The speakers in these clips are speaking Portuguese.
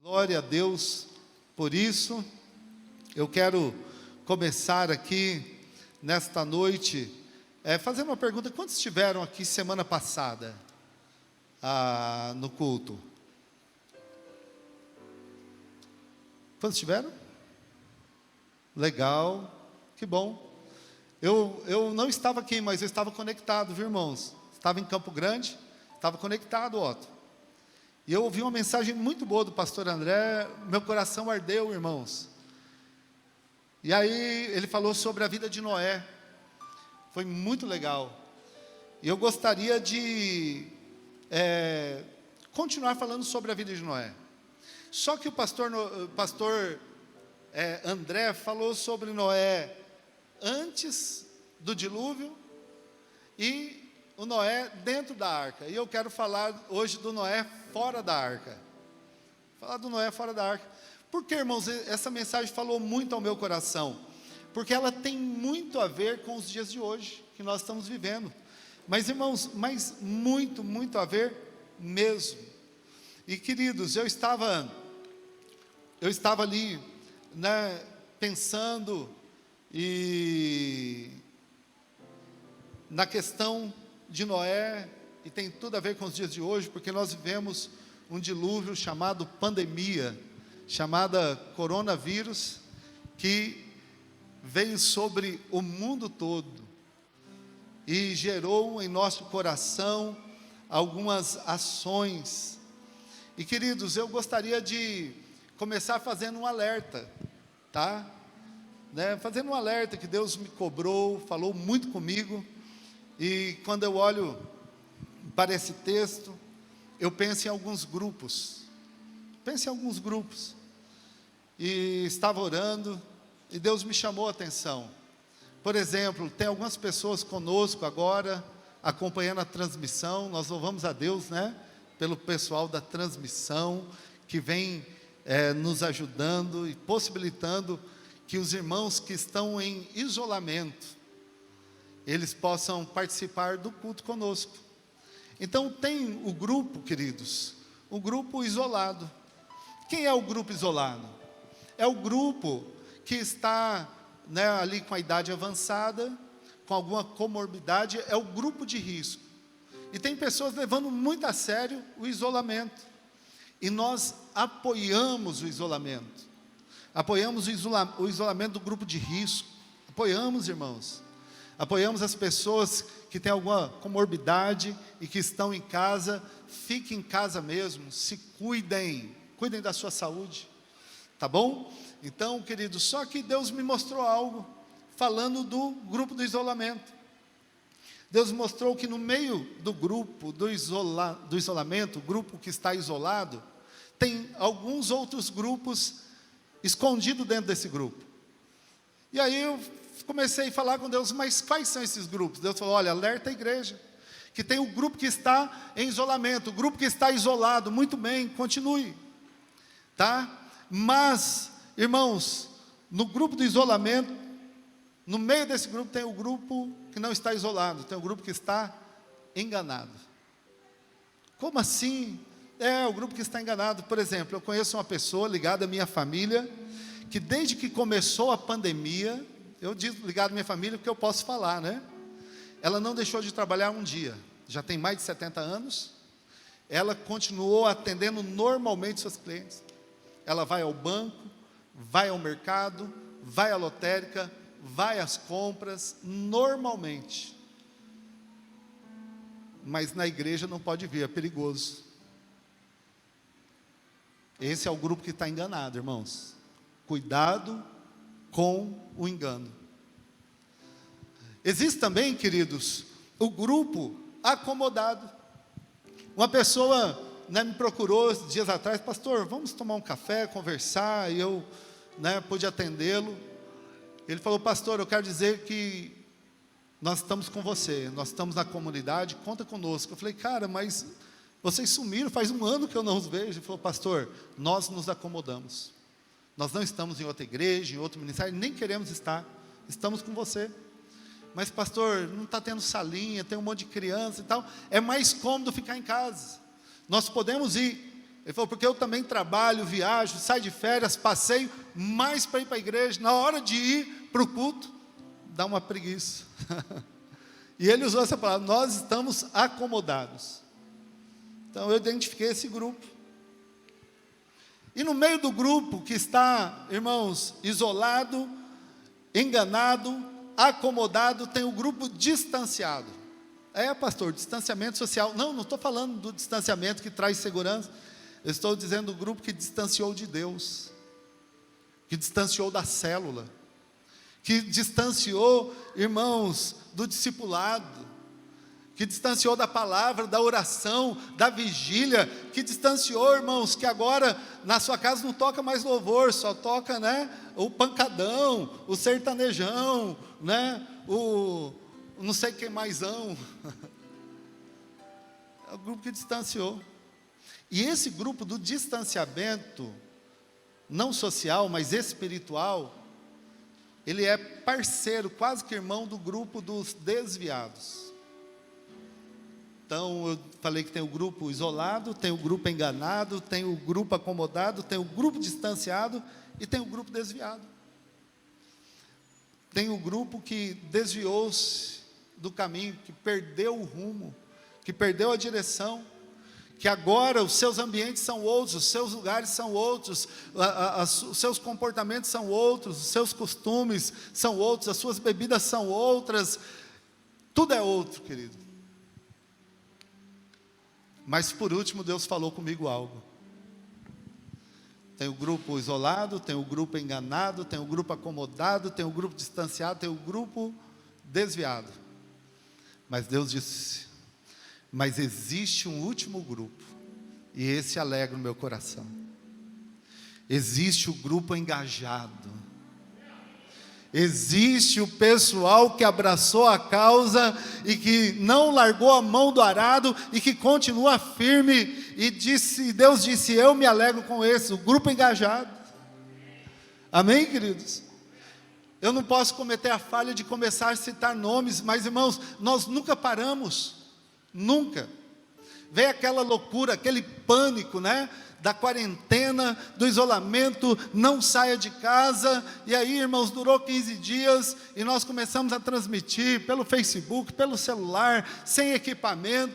Glória a Deus por isso. Eu quero começar aqui nesta noite fazendo uma pergunta. Quantos estiveram aqui semana passada no culto? Quantos estiveram? Legal, que bom. Eu não estava aqui, mas eu estava conectado, viu, irmãos? Estava em Campo Grande, estava conectado, Otto. E eu ouvi uma mensagem muito boa do pastor André, meu coração ardeu, irmãos. E aí ele falou sobre a vida de Noé. Foi muito legal. E eu gostaria de continuar falando sobre a vida de Noé. Só que o pastor André falou sobre Noé antes do dilúvio e o Noé dentro da arca. E eu quero falar hoje do Noé fora da arca. Falar do Noé fora da arca. Por que, irmãos, essa mensagem falou muito ao meu coração? Porque ela tem muito a ver com os dias de hoje, que nós estamos vivendo. Mas, irmãos, muito, muito a ver mesmo. E, queridos, eu estava ali, né, pensando na questão de Noé, e tem tudo a ver com os dias de hoje, porque nós vivemos um dilúvio chamado pandemia, chamada coronavírus, que veio sobre o mundo todo, e gerou em nosso coração algumas ações. E, queridos, eu gostaria de começar fazendo um alerta, tá? Fazendo um alerta que Deus me cobrou, falou muito comigo. E quando eu olho para esse texto, eu penso em alguns grupos. E estava orando, e Deus me chamou a atenção. Por exemplo, tem algumas pessoas conosco agora, acompanhando a transmissão. Nós louvamos a Deus, né? Pelo pessoal da transmissão, que vem nos ajudando e possibilitando que os irmãos que estão em isolamento, eles possam participar do culto conosco. Então tem o grupo, queridos, o grupo isolado. Quem é o grupo isolado? É o grupo que está, né, ali com a idade avançada, com alguma comorbidade, é o grupo de risco. E tem pessoas levando muito a sério o isolamento. E nós apoiamos o isolamento. Apoiamos o isolamento do grupo de risco. Apoiamos, irmãos. Apoiamos as pessoas que têm alguma comorbidade e que estão em casa. Fiquem em casa mesmo, se cuidem da sua saúde, tá bom? Então, queridos, só que Deus me mostrou algo, falando do grupo do isolamento. Deus mostrou que no meio do grupo do isolamento, o grupo que está isolado, tem alguns outros grupos escondidos dentro desse grupo. E aí eu comecei a falar com Deus, mas quais são esses grupos? Deus falou, olha, alerta a igreja, que tem o grupo que está em isolamento, o grupo que está isolado. Muito bem, continue, tá? Mas, irmãos, no grupo do isolamento, no meio desse grupo tem o grupo que não está isolado, tem o grupo que está enganado. Como assim? O grupo que está enganado. Por exemplo, eu conheço uma pessoa ligada à minha família, que desde que começou a pandemia, eu digo ligado à minha família porque eu posso falar, né? Ela não deixou de trabalhar um dia, já tem mais de 70 anos, ela continuou atendendo normalmente seus clientes. Ela vai ao banco, vai ao mercado, vai à lotérica, vai às compras, normalmente. Mas na igreja não pode vir, é perigoso. Esse é o grupo que está enganado, irmãos. Cuidado com o engano. Existe também, queridos, o grupo acomodado. Uma pessoa, né, me procurou dias atrás, pastor, vamos tomar um café, conversar, e eu, né, pude atendê-lo. Ele falou, pastor, eu quero dizer que nós estamos com você, nós estamos na comunidade, conta conosco. Eu falei, cara, mas vocês sumiram, faz um ano que eu não os vejo. Ele falou, pastor, nós nos acomodamos. Nós não estamos em outra igreja, em outro ministério, nem queremos estar. Estamos com você. Mas, pastor, não está tendo salinha, tem um monte de criança e tal. É mais cômodo ficar em casa. Nós podemos ir Ele falou, porque eu também trabalho, viajo, saio de férias, passeio, mais para ir para a igreja, na hora de ir para o culto, dá uma preguiça. E ele usou essa palavra, nós estamos acomodados. Então eu identifiquei esse grupo. E no meio do grupo que está, irmãos, isolado, enganado, acomodado, tem o grupo distanciado. Pastor, distanciamento social. Não estou falando do distanciamento que traz segurança. Eu estou dizendo do grupo que distanciou de Deus, que distanciou da célula, que distanciou, irmãos, do discipulado, que distanciou da palavra, da oração, da vigília, que distanciou, irmãos, que agora na sua casa não toca mais louvor, só toca, né, o pancadão, o sertanejão, né, o não sei quem maisão. É o grupo que distanciou. E esse grupo do distanciamento, não social, mas espiritual, ele é parceiro, quase que irmão do grupo dos desviados. Então, eu falei que tem o grupo isolado, tem o grupo enganado, tem o grupo acomodado, tem o grupo distanciado e tem o grupo desviado. Tem o grupo que desviou-se do caminho, que perdeu o rumo, que perdeu a direção, que agora os seus ambientes são outros, os seus lugares são outros, os seus comportamentos são outros, os seus costumes são outros, as suas bebidas são outras, tudo é outro, querido. Mas por último, Deus falou comigo algo. Tem o grupo isolado, tem o grupo enganado, tem o grupo acomodado, tem o grupo distanciado, tem o grupo desviado. Mas Deus disse, mas existe um último grupo, e esse alegra o meu coração. Existe o grupo engajado. Existe o pessoal que abraçou a causa e que não largou a mão do arado e que continua firme. E Deus disse, eu me alegro com esse, o grupo engajado. Amém, queridos? Eu não posso cometer a falha de começar a citar nomes, mas irmãos, nós nunca paramos, nunca. Veio aquela loucura, aquele pânico, né? Da quarentena, do isolamento, não saia de casa, e aí, irmãos, durou 15 dias, e nós começamos a transmitir pelo Facebook, pelo celular, sem equipamento,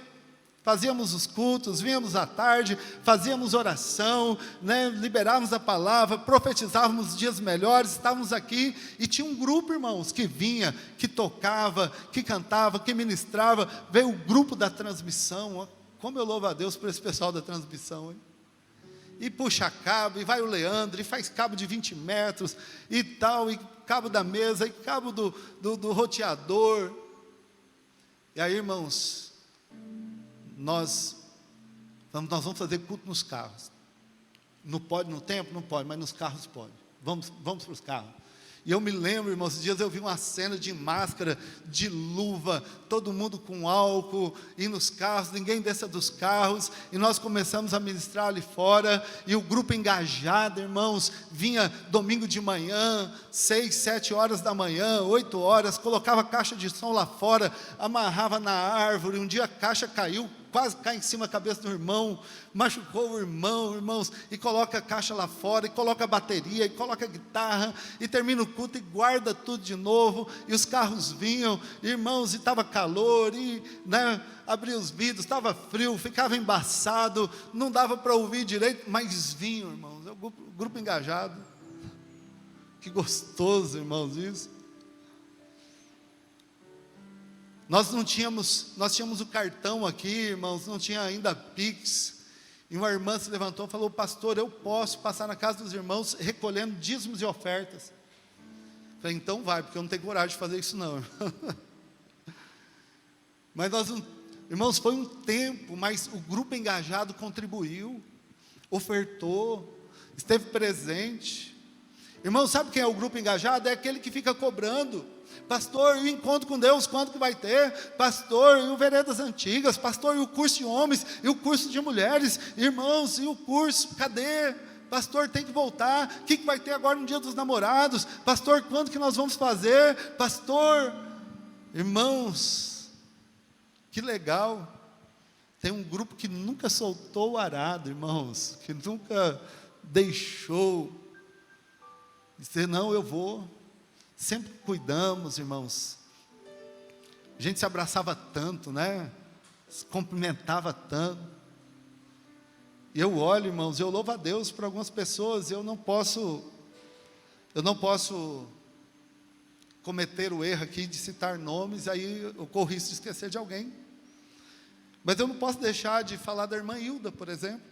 fazíamos os cultos, vínhamos à tarde, fazíamos oração, né, liberávamos a palavra, profetizávamos dias melhores, estávamos aqui, e tinha um grupo, irmãos, que vinha, que tocava, que cantava, que ministrava, veio o grupo da transmissão, como eu louvo a Deus por esse pessoal da transmissão, hein? E puxa cabo, e vai o Leandro, e faz cabo de 20 metros, e tal, e cabo da mesa, e cabo do roteador. E aí, irmãos, nós vamos fazer culto nos carros. Não pode no templo? Não pode, mas nos carros pode. Vamos para os carros. E eu me lembro, irmãos, esses dias eu vi uma cena de máscara, de luva, todo mundo com álcool, e nos carros, ninguém desça dos carros, e nós começamos a ministrar ali fora, e o grupo engajado, irmãos, vinha domingo de manhã, 6, 7 horas da manhã, 8 horas, colocava a caixa de som lá fora, amarrava na árvore, um dia a caixa caiu, quase cai em cima da cabeça do irmão, machucou o irmão, irmãos, e coloca a caixa lá fora, e coloca a bateria, e coloca a guitarra, e termina o culto, e guarda tudo de novo, e os carros vinham, irmãos, e estava calor, e né, abria os vidros, estava frio, ficava embaçado, não dava para ouvir direito, mas vinham, irmãos, é o grupo engajado, que gostoso, irmãos, isso. Nós tínhamos o cartão aqui, irmãos, não tinha ainda Pix, e uma irmã se levantou e falou, pastor, eu posso passar na casa dos irmãos recolhendo dízimos e ofertas. Eu falei, então vai, porque eu não tenho coragem de fazer isso não. Mas irmãos, foi um tempo, mas o grupo engajado contribuiu, ofertou, esteve presente. Irmãos, sabe quem é o grupo engajado? É aquele que fica cobrando. Pastor, e o encontro com Deus, quando que vai ter? Pastor, e o Veredas Antigas? Pastor, e o curso de homens? E o curso de mulheres? Irmãos, e o curso? Cadê? Pastor, tem que voltar. O que vai ter agora no dia dos namorados? Pastor, quando que nós vamos fazer? Pastor, irmãos, que legal. Tem um grupo que nunca soltou o arado, irmãos, que nunca deixou dizer, não, eu vou. Sempre cuidamos, irmãos. A gente se abraçava tanto, né? Se cumprimentava tanto. E eu olho, irmãos, eu louvo a Deus por algumas pessoas, eu não posso cometer o erro aqui de citar nomes, aí eu corro risco de esquecer de alguém. Mas eu não posso deixar de falar da irmã Hilda, por exemplo.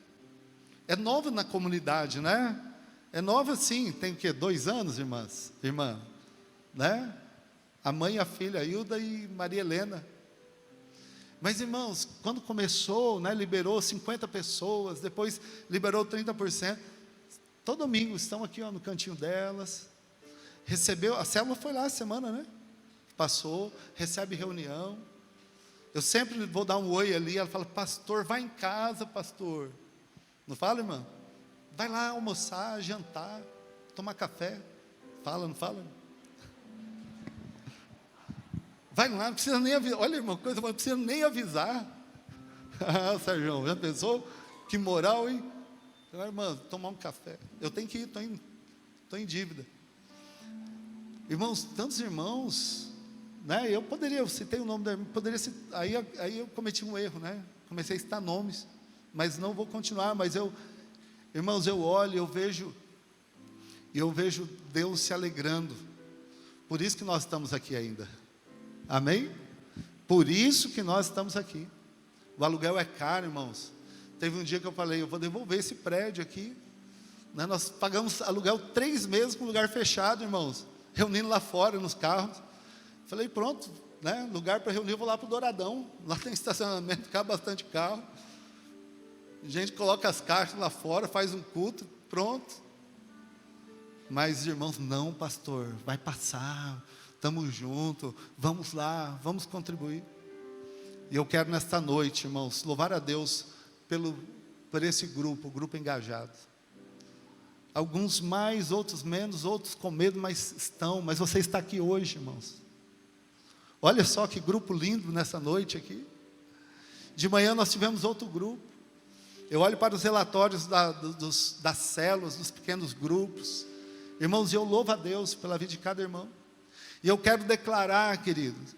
É nova na comunidade, né? É nova sim, tem o quê? 2 anos, irmã, né? A mãe e a filha, Hilda e Maria Helena. Mas, irmãos, quando começou, né, liberou 50 pessoas, depois liberou 30%. Todo domingo estão aqui, ó, no cantinho delas. Recebeu, a célula foi lá a semana, né? Passou, recebe reunião. Eu sempre vou dar um oi ali, ela fala, pastor, vai em casa, pastor. Não fala, irmã? Vai lá almoçar, jantar, tomar café. Fala, não fala? Vai lá, não precisa nem avisar. Olha, irmão, coisa, não precisa nem avisar. Ah, Sérgio, já pensou? Que moral, hein? Irmã, tomar um café. Eu tenho que ir, estou em dívida. Irmãos, tantos irmãos, né? Eu citei o nome da irmã, aí eu cometi um erro, né? Comecei a citar nomes, mas não vou continuar, mas irmãos, eu olho, eu vejo Deus se alegrando. Por isso que nós estamos aqui ainda. Amém? Por isso que nós estamos aqui. O aluguel é caro, irmãos. Teve um dia que eu falei, eu vou devolver esse prédio aqui, né? Nós pagamos aluguel 3 meses com lugar fechado, irmãos, reunindo lá fora nos carros. Falei, pronto, né? Lugar para reunir, eu vou lá para o Douradão. Lá tem estacionamento, cabe bastante carro. A gente coloca as caixas lá fora, faz um culto, pronto. Mas, irmãos, não, pastor, vai passar, estamos juntos, vamos lá, vamos contribuir. E eu quero nesta noite, irmãos, louvar a Deus por esse grupo, o grupo engajado. Alguns mais, outros menos, outros com medo, mas você está aqui hoje, irmãos. Olha só que grupo lindo nessa noite aqui. De manhã nós tivemos outro grupo. Eu olho para os relatórios das células, dos pequenos grupos. Irmãos, eu louvo a Deus pela vida de cada irmão. E eu quero declarar, queridos,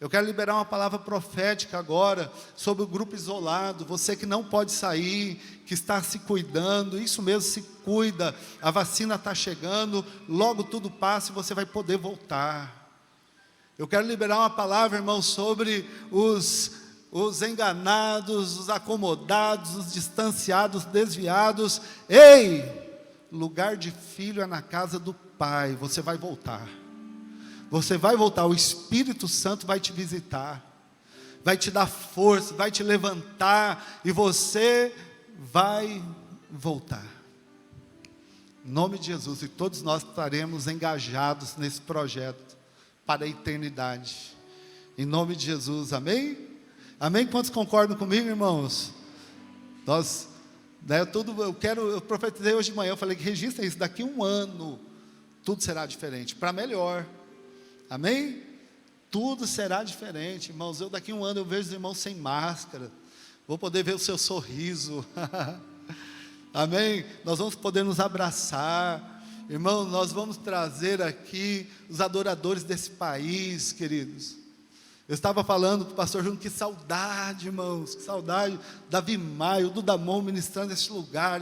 eu quero liberar uma palavra profética agora sobre o grupo isolado, você que não pode sair, que está se cuidando, isso mesmo, se cuida, a vacina está chegando, logo tudo passa e você vai poder voltar. Eu quero liberar uma palavra, irmão, sobre os enganados, os acomodados, os distanciados, desviados. Ei, lugar de filho é na casa do Pai, você vai voltar. Você vai voltar, o Espírito Santo vai te visitar, vai te dar força, vai te levantar, e você vai voltar. Em nome de Jesus, e todos nós estaremos engajados nesse projeto, para a eternidade. Em nome de Jesus, amém? Amém? Quantos concordam comigo, irmãos? Eu profetizei hoje de manhã, eu falei que registra isso, daqui a 1 ano, tudo será diferente, para melhor. Amém? Tudo será diferente, irmãos. Daqui a 1 ano eu vejo os irmãos sem máscara, vou poder ver o seu sorriso. Amém? Nós vamos poder nos abraçar. Irmão, nós vamos trazer aqui os adoradores desse país, queridos. Eu estava falando com o pastor Júnior, que saudade, irmãos, que saudade. Davi Maio, Dudamon ministrando esse lugar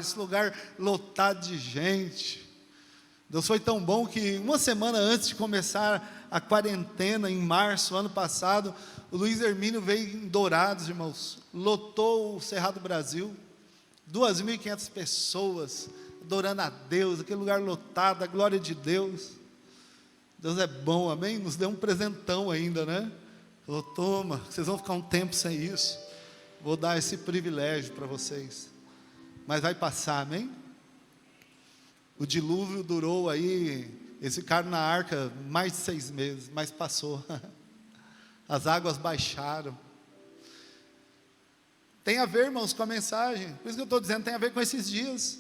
lotado de gente. Deus foi tão bom que 1 semana antes de começar a quarentena, em março, ano passado, o Luiz Hermínio veio em Dourados, irmãos, lotou o Cerrado Brasil, 2.500 pessoas, adorando a Deus, aquele lugar lotado, a glória de Deus. Deus é bom, amém? Nos deu um presentão ainda, né? Falou, toma, vocês vão ficar um tempo sem isso, vou dar esse privilégio para vocês, mas vai passar, amém? O dilúvio durou aí, eles ficaram na arca mais de 6 meses, mas passou. As águas baixaram. Tem a ver, irmãos, com a mensagem. Por isso que eu estou dizendo, tem a ver com esses dias.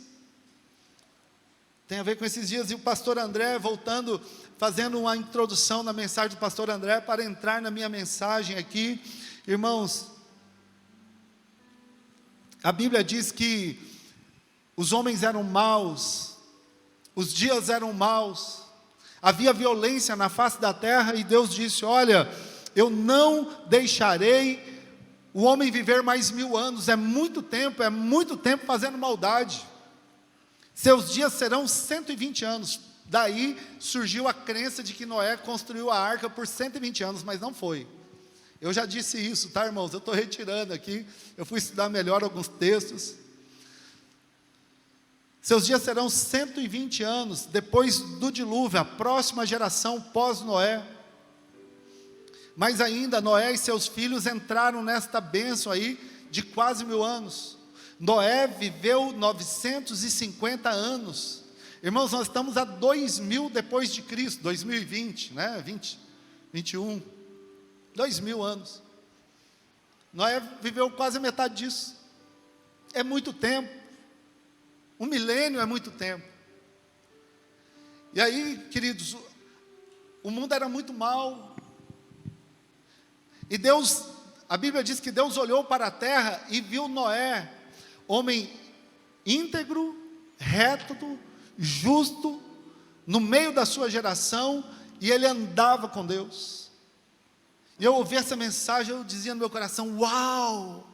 Tem a ver com esses dias. E o pastor André, voltando, fazendo uma introdução na mensagem do pastor André, para entrar na minha mensagem aqui. Irmãos, A Bíblia diz que os homens eram maus, os dias eram maus, havia violência na face da terra, e Deus disse: olha, eu não deixarei o homem viver mais 1000 anos, é muito tempo fazendo maldade. Seus dias serão 120 anos. Daí surgiu a crença de que Noé construiu a arca por 120 anos, mas não foi. Eu já disse isso, tá, irmãos? Eu estou retirando aqui, eu fui estudar melhor alguns textos. Seus dias serão 120 anos, depois do dilúvio, a próxima geração pós-Noé. Mas ainda Noé e seus filhos entraram nesta bênção aí de quase 1000 anos. Noé viveu 950 anos. Irmãos, nós estamos a 2000 depois de Cristo, 2020, né? 21, 2000 anos. Noé viveu quase a metade disso. É muito tempo. 1 milênio é muito tempo. E aí, queridos, o mundo era muito mau. E Deus, a Bíblia diz que Deus olhou para a terra e viu Noé, homem íntegro, reto, justo, no meio da sua geração, e ele andava com Deus. E eu ouvi essa mensagem, eu dizia no meu coração: uau!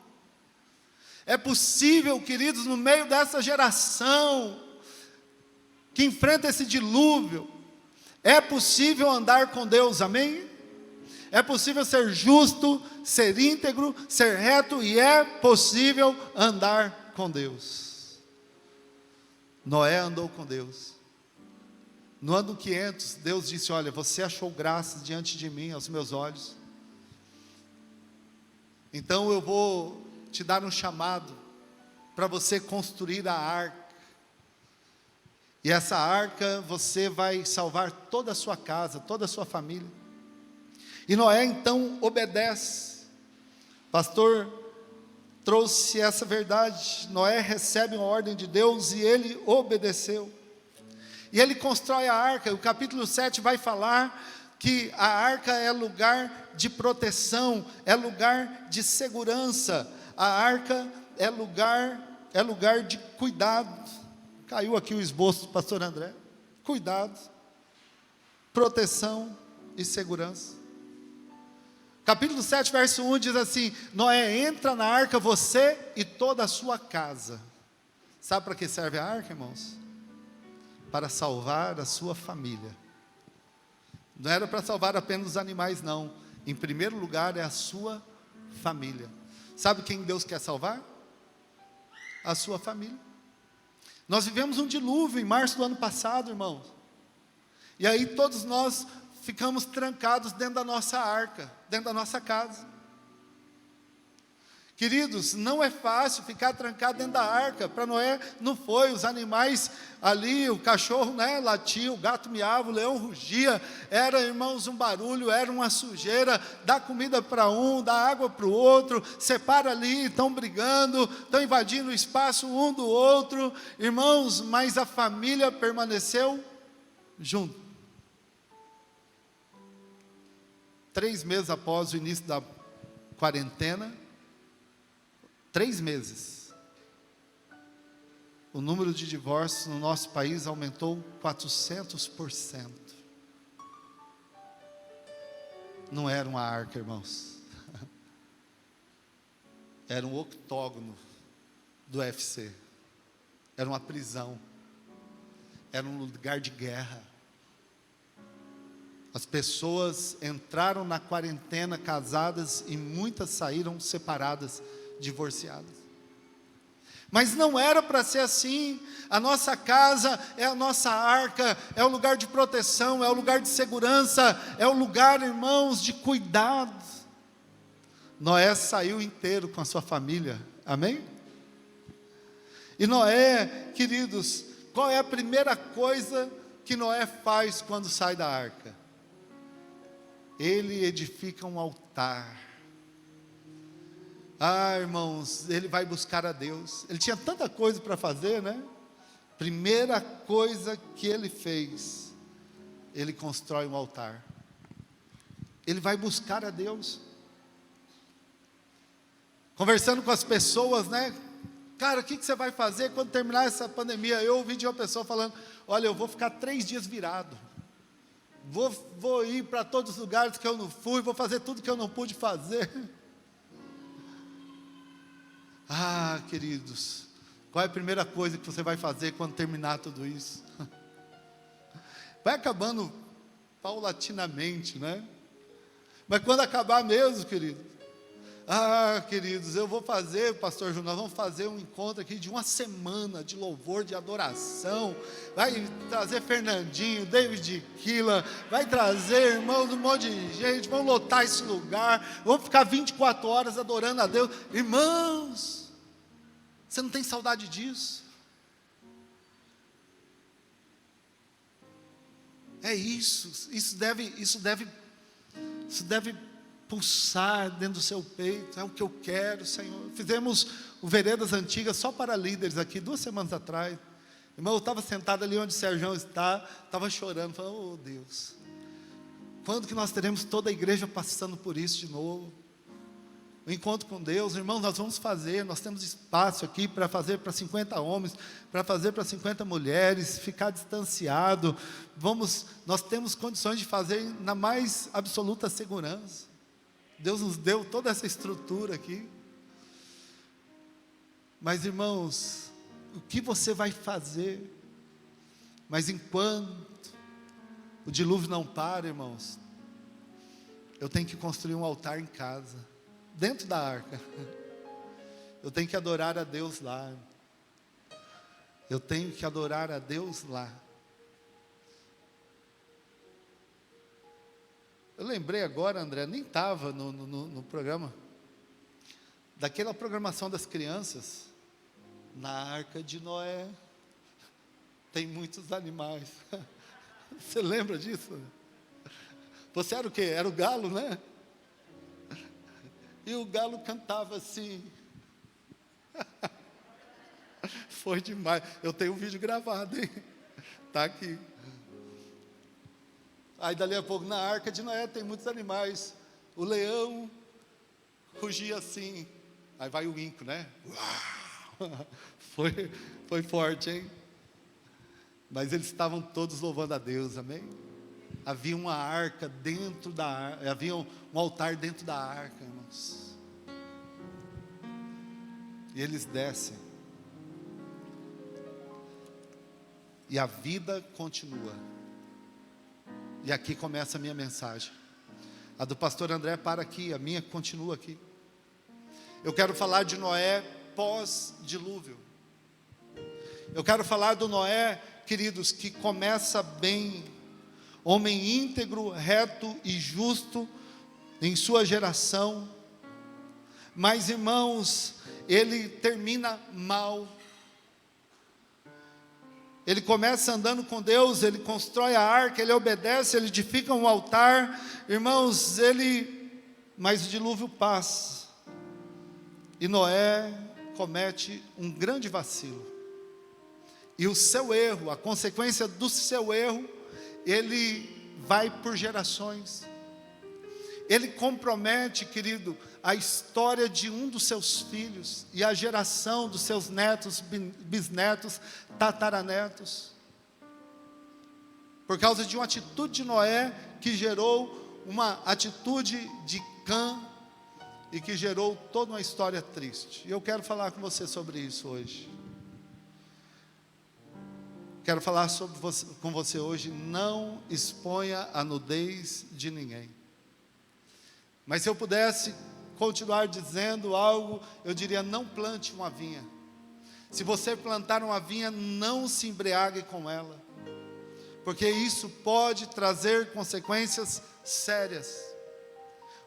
É possível, queridos, no meio dessa geração que enfrenta esse dilúvio, é possível andar com Deus, amém? É possível ser justo, ser íntegro, ser reto, e é possível andar com Deus. Noé andou com Deus. No ano 500, Deus disse: olha, você achou graça diante de mim, aos meus olhos, então eu vou te dar um chamado para você construir a arca. E essa arca você vai salvar toda a sua casa, toda a sua família. E Noé então obedece. Pastor trouxe essa verdade. Noé recebe uma ordem de Deus e ele obedeceu. E ele constrói a arca. O capítulo 7 vai falar que a arca é lugar de proteção, é lugar de segurança. A arca é lugar de cuidado. Caiu aqui o esboço do pastor André. Cuidado, proteção e segurança. Capítulo 7, verso 1 diz assim: Noé, entra na arca, você e toda a sua casa. Sabe para que serve a arca, irmãos? Para salvar a sua família. Não era para salvar apenas os animais, não. Em primeiro lugar é a sua família. Sabe quem Deus quer salvar? A sua família. Nós vivemos um dilúvio em março do ano passado, irmãos. E aí todos nós ficamos trancados dentro da nossa arca, dentro da nossa casa. Queridos, não é fácil ficar trancado dentro da arca. Para Noé não foi. Os animais ali, o cachorro, né, latia, o gato miava, o leão rugia. Era, irmãos, um barulho, era uma sujeira. Dá comida para um, dá água para o outro, separa ali, estão brigando, estão invadindo o espaço um do outro. Irmãos, mas a família permaneceu junto. 3 meses após o início da quarentena, 3 meses, o número de divórcios no nosso país aumentou 400%. Não era uma arca, irmãos. Era um octógono do UFC. Era uma prisão. Era um lugar de guerra. As pessoas entraram na quarentena casadas e muitas saíram separadas, divorciadas. Mas não era para ser assim. A nossa casa é a nossa arca, é o lugar de proteção, é o lugar de segurança, é o lugar, irmãos, de cuidado. Noé saiu inteiro com a sua família, amém? E Noé, queridos, qual é a primeira coisa que Noé faz quando sai da arca? Ele edifica um altar. Ah, irmãos, ele vai buscar a Deus. Ele tinha tanta coisa para fazer, né? Primeira coisa que ele fez, ele constrói um altar. Ele vai buscar a Deus. Conversando com as pessoas, né? Cara, o que você vai fazer quando terminar essa pandemia? Eu ouvi de uma pessoa falando, olha, eu vou ficar 3 dias virado. Vou ir para todos os lugares que eu não fui, vou fazer tudo que eu não pude fazer. Ah, queridos, qual é a primeira coisa que você vai fazer quando terminar tudo isso? Vai acabando paulatinamente, né? Mas quando acabar mesmo, querido, queridos, eu vou fazer, pastor Júnior, nós vamos fazer um encontro aqui de uma semana de louvor, de adoração. Vai trazer Fernandinho, David Killa, vai trazer, irmãos, um monte de gente, vamos lotar esse lugar, vamos ficar 24 horas adorando a Deus. Irmãos, você não tem saudade disso? É isso, isso deve pulsar dentro do seu peito. É o que eu quero, Senhor. Fizemos o Veredas Antigas só para líderes aqui 2 semanas atrás. Irmão, eu estava sentado ali onde o Sérgio estava chorando, falando, oh Deus, quando que nós teremos toda a igreja passando por isso de novo? O encontro com Deus, irmãos, nós vamos fazer, nós temos espaço aqui para fazer para 50 homens, para fazer para 50 mulheres, ficar distanciado, nós temos condições de fazer na mais absoluta segurança. Deus nos deu toda essa estrutura aqui. Mas, irmãos, o que você vai fazer? Mas enquanto o dilúvio não para, irmãos, eu tenho que construir um altar em casa, dentro da arca. Eu tenho que adorar a Deus lá. Eu tenho que adorar a Deus lá. Eu lembrei agora, André, nem estava no programa, daquela programação das crianças. Na arca de Noé tem muitos animais. Você lembra disso? Você era o quê? Era o galo, né? E o galo cantava assim. Foi demais. Eu tenho um vídeo gravado, hein? Está aqui. Aí dali a pouco, na arca de Noé tem muitos animais. O leão rugia assim. Aí vai o inco, né? Foi forte, hein? Mas eles estavam todos louvando a Deus, amém? Havia uma arca dentro da arca, havia um altar dentro da arca, irmãos. E eles descem. E a vida continua. E aqui começa a minha mensagem. A do pastor André para aqui, a minha continua aqui. Eu quero falar de Noé pós-dilúvio. Eu quero falar do Noé, queridos, que começa bem, homem íntegro, reto e justo em sua geração. Mas, irmãos, ele termina mal. Ele começa andando com Deus, ele constrói a arca, ele obedece, ele edifica um altar. Irmãos, mas o dilúvio passa. E Noé comete um grande vacilo. E o seu erro, a consequência do seu erro, ele vai por gerações. Ele compromete, querido, a história de um dos seus filhos e a geração dos seus netos, bisnetos, tataranetos. Por causa de uma atitude de Noé que gerou uma atitude de Cã e que gerou toda uma história triste. E eu quero falar com você sobre isso hoje. Quero falar com você hoje, não exponha a nudez de ninguém. Mas se eu pudesse continuar dizendo algo, eu diria, não plante uma vinha. Se você plantar uma vinha, não se embriague com ela. Porque isso pode trazer consequências sérias.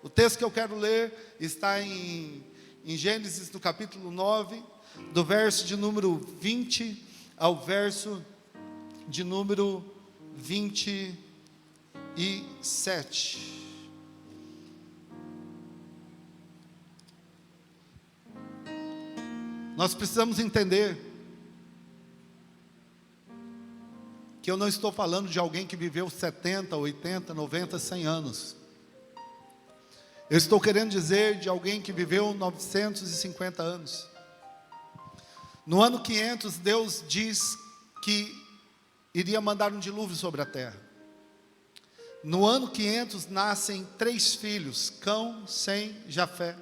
O texto que eu quero ler está em Gênesis, no capítulo 9, do verso de número 20 ao verso de número 27. Nós precisamos entender que eu não estou falando de alguém que viveu 70, 80, 90, 100 anos. Eu estou querendo dizer de alguém que viveu 950 anos. No ano 500, Deus diz que iria mandar um dilúvio sobre a terra. No ano 500, nascem 3 filhos, Cão, Sem, Jafé.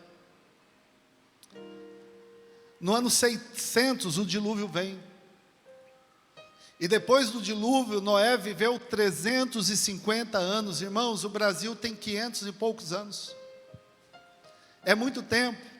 No ano 600, o dilúvio vem. E depois do dilúvio, Noé viveu 350 anos. Irmãos, o Brasil tem 500 e poucos anos. É muito tempo.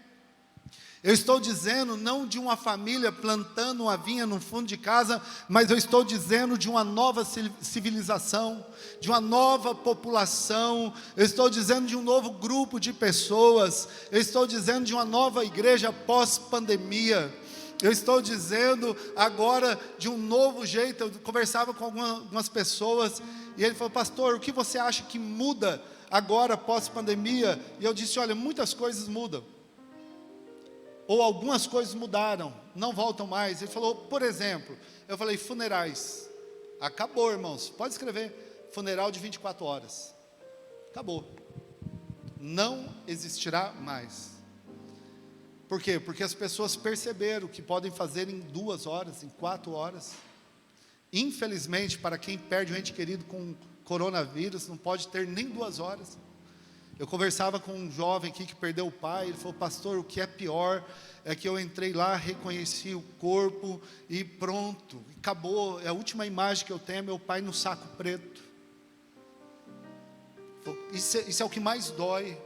Eu estou dizendo não de uma família plantando uma vinha no fundo de casa, mas eu estou dizendo de uma nova civilização, de uma nova população, eu estou dizendo de um novo grupo de pessoas, eu estou dizendo de uma nova igreja pós-pandemia, eu estou dizendo agora de um novo jeito. Eu conversava com algumas pessoas, e ele falou: pastor, o que você acha que muda agora pós-pandemia? E eu disse: olha, muitas coisas mudam. Ou algumas coisas mudaram, não voltam mais. Ele falou, por exemplo, eu falei, funerais. Acabou, irmãos, pode escrever, funeral de 24 horas. Acabou. Não existirá mais. Por quê? Porque as pessoas perceberam que podem fazer em 2 horas, em 4 horas. Infelizmente, para quem perde um ente querido com coronavírus, não pode ter nem 2 horas. Eu conversava com um jovem aqui que perdeu o pai. Ele falou: pastor, o que é pior é que eu entrei lá, reconheci o corpo e pronto, acabou. A última imagem que eu tenho é meu pai no saco preto. Isso é o que mais dói,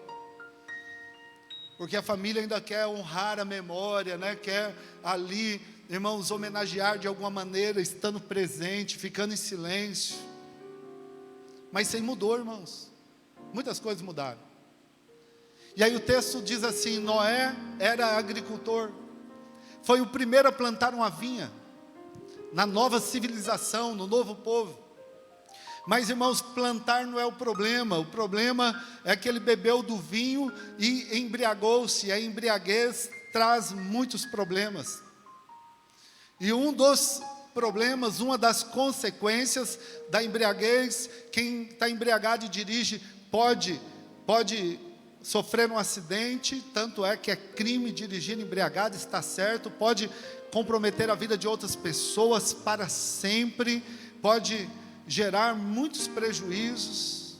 porque a família ainda quer honrar a memória, né? Quer ali, irmãos, homenagear de alguma maneira, estando presente, ficando em silêncio. Mas isso aí mudou, irmãos. Muitas coisas mudaram. E aí o texto diz assim: Noé era agricultor, foi o primeiro a plantar uma vinha, na nova civilização, no novo povo. Mas, irmãos, plantar não é o problema é que ele bebeu do vinho e embriagou-se. A embriaguez traz muitos problemas. E um dos problemas, uma das consequências da embriaguez, quem está embriagado e dirige pode sofrer um acidente, tanto é que é crime dirigir embriagado, está certo, pode comprometer a vida de outras pessoas para sempre, pode gerar muitos prejuízos.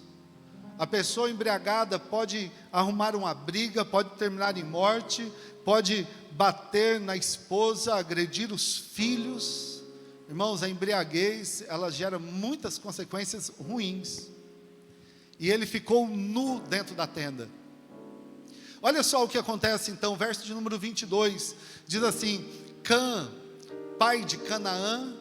A pessoa embriagada pode arrumar uma briga, pode terminar em morte, pode bater na esposa, agredir os filhos. Irmãos, a embriaguez, ela gera muitas consequências ruins. E ele ficou nu dentro da tenda. Olha só o que acontece então, verso de número 22, diz assim: Cã, pai de Canaã,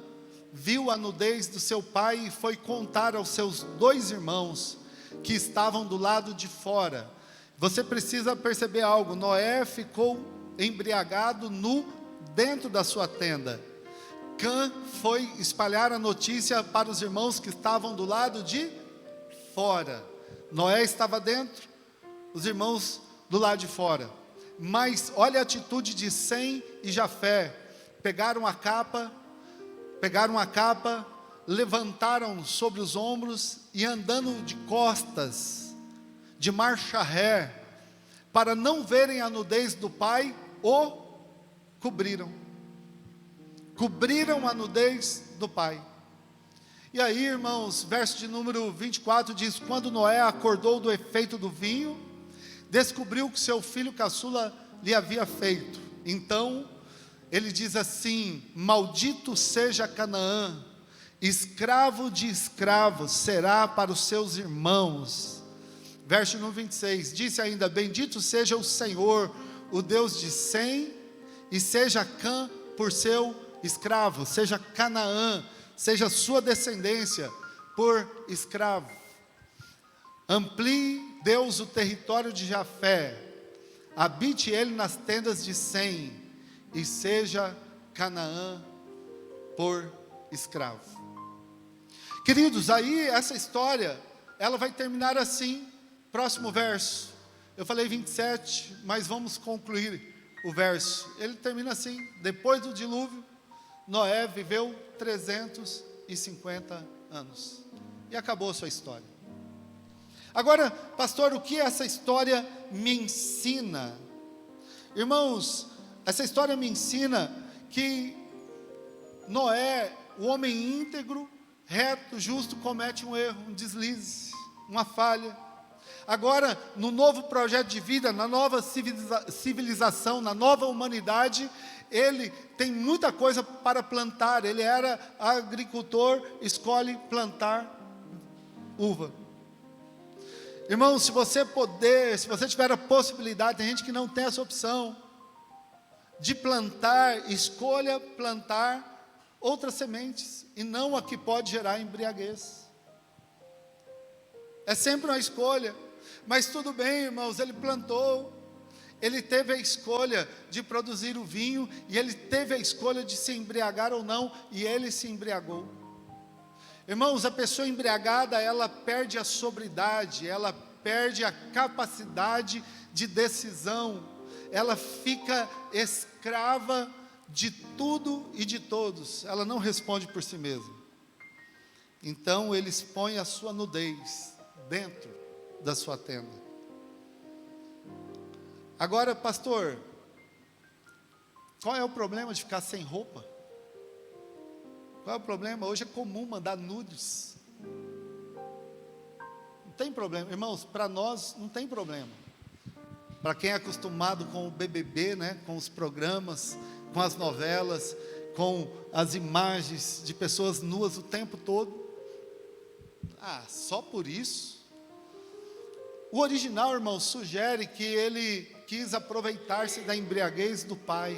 viu a nudez do seu pai e foi contar aos seus 2 irmãos, que estavam do lado de fora. Você precisa perceber algo: Noé ficou embriagado nu dentro da sua tenda. Cã foi espalhar a notícia para os irmãos que estavam do lado de fora. Noé estava dentro, os irmãos do lado de fora. Mas olha a atitude de Sem e Jafé. Pegaram a capa, levantaram sobre os ombros e, andando de costas, de marcha ré, para não verem a nudez do pai, o cobriram. Cobriram a nudez do pai. E aí, irmãos, verso de número 24 diz: quando Noé acordou do efeito do vinho, descobriu que seu filho caçula lhe havia feito. Então, ele diz assim: maldito seja Canaã, escravo de escravos será para os seus irmãos. Verso número 26, disse ainda: bendito seja o Senhor, o Deus de Sem, e seja Cã por seu escravo, seja Canaã, seja sua descendência por escravo. Amplie Deus o território de Jafé, habite ele nas tendas de Sem, e seja Canaã por escravo. Queridos, aí essa história, ela vai terminar assim. Próximo verso, eu falei 27, mas vamos concluir o verso. Ele termina assim: depois do dilúvio, Noé viveu 350 anos. E acabou a sua história. Agora, pastor, o que essa história me ensina? Irmãos, essa história me ensina que Noé, o homem íntegro, reto, justo, comete um erro, um deslize, uma falha. Agora, no novo projeto de vida, na nova civilização, na nova humanidade, ele tem muita coisa para plantar. Ele era agricultor, escolhe plantar uva. Irmão, se você tiver a possibilidade, tem gente que não tem essa opção de plantar, escolha plantar outras sementes, e não a que pode gerar embriaguez. É sempre uma escolha, mas tudo bem, irmãos, ele plantou, ele teve a escolha de produzir o vinho, e ele teve a escolha de se embriagar ou não, e ele se embriagou. Irmãos, a pessoa embriagada, ela perde a sobriedade, ela perde a capacidade de decisão, ela fica escrava de tudo e de todos, ela não responde por si mesma. Então ele expõe a sua nudez dentro da sua tenda. Agora, pastor, qual é o problema de ficar sem roupa? Qual é o problema? Hoje é comum mandar nudes. Não tem problema, irmãos, para nós não tem problema. Para quem é acostumado com o BBB, né, com os programas, com as novelas, com as imagens de pessoas nuas o tempo todo. Só por isso? O original, irmão, sugere que ele quis aproveitar-se da embriaguez do pai.